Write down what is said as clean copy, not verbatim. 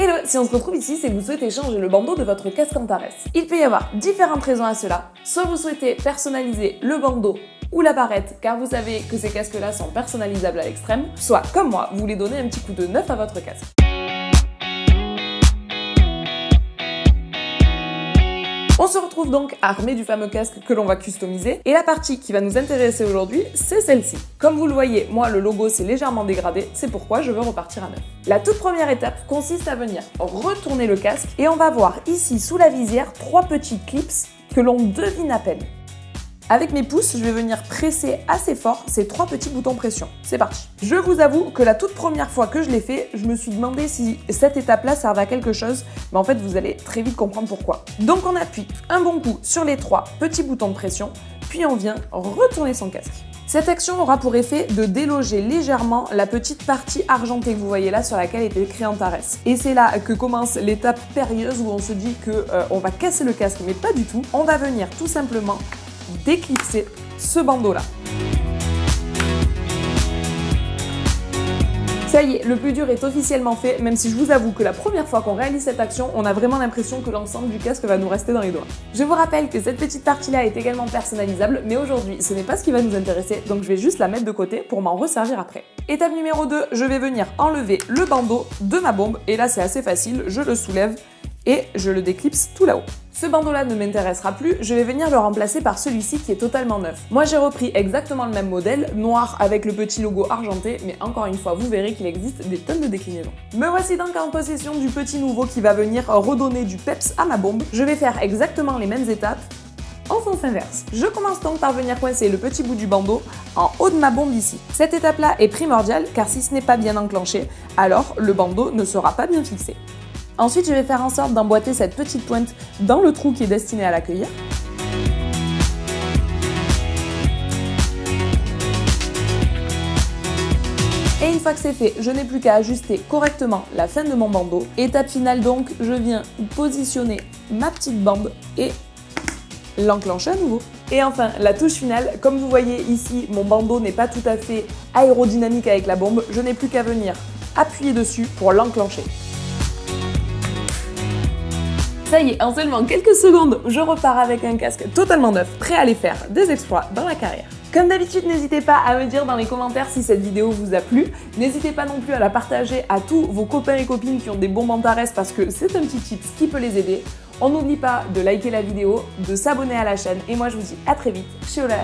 Hello, si on se retrouve ici, c'est que vous souhaitez changer le bandeau de votre casque Antares. Il peut y avoir différentes raisons à cela. Soit vous souhaitez personnaliser le bandeau ou la barrette, car vous savez que ces casques-là sont personnalisables à l'extrême, soit, comme moi, vous voulez donner un petit coup de neuf à votre casque. On se retrouve donc armé du fameux casque que l'on va customiser, et la partie qui va nous intéresser aujourd'hui, c'est celle-ci. Comme vous le voyez, moi le logo s'est légèrement dégradé, c'est pourquoi je veux repartir à neuf. La toute première étape consiste à venir retourner le casque, et on va voir ici sous la visière 3 petits clips que l'on devine à peine. Avec mes pouces, je vais venir presser assez fort ces 3 petits boutons pression. C'est parti. Je vous avoue que la toute première fois que je l'ai fait, je me suis demandé si cette étape-là servait à quelque chose, mais en fait, vous allez très vite comprendre pourquoi. Donc on appuie un bon coup sur les 3 petits boutons de pression, puis on vient retourner son casque. Cette action aura pour effet de déloger légèrement la petite partie argentée que vous voyez là sur laquelle est écrit Antares. Et c'est là que commence l'étape périlleuse où on se dit que on va casser le casque, mais pas du tout. On va venir tout simplement déclipser ce bandeau là. Ça y est, le plus dur est officiellement fait, même si je vous avoue que la première fois qu'on réalise cette action, on a vraiment l'impression que l'ensemble du casque va nous rester dans les doigts. Je vous rappelle que cette petite partie-là est également personnalisable, mais aujourd'hui, ce n'est pas ce qui va nous intéresser, donc je vais juste la mettre de côté pour m'en resservir après. Étape numéro 2, je vais venir enlever le bandeau de ma bombe, et là c'est assez facile, je le soulève et je le déclipse tout là-haut. Ce bandeau-là ne m'intéressera plus, je vais venir le remplacer par celui-ci qui est totalement neuf. Moi j'ai repris exactement le même modèle, noir avec le petit logo argenté, mais encore une fois, vous verrez qu'il existe des tonnes de déclinaisons. Me voici donc en possession du petit nouveau qui va venir redonner du peps à ma bombe. Je vais faire exactement les mêmes étapes en sens inverse. Je commence donc par venir coincer le petit bout du bandeau en haut de ma bombe ici. Cette étape-là est primordiale car si ce n'est pas bien enclenché, alors le bandeau ne sera pas bien fixé. Ensuite, je vais faire en sorte d'emboîter cette petite pointe dans le trou qui est destiné à l'accueillir. Et une fois que c'est fait, je n'ai plus qu'à ajuster correctement la fin de mon bandeau. Étape finale donc, je viens positionner ma petite bande et l'enclencher à nouveau. Et enfin, la touche finale, comme vous voyez ici, mon bandeau n'est pas tout à fait aérodynamique avec la bombe, je n'ai plus qu'à venir appuyer dessus pour l'enclencher. Ça y est, en seulement quelques secondes, je repars avec un casque totalement neuf, prêt à aller faire des exploits dans la carrière. Comme d'habitude, n'hésitez pas à me dire dans les commentaires si cette vidéo vous a plu. N'hésitez pas non plus à la partager à tous vos copains et copines qui ont des bombes Antares parce que c'est un petit tip qui peut les aider. On n'oublie pas de liker la vidéo, de s'abonner à la chaîne et moi je vous dis à très vite chez Olala.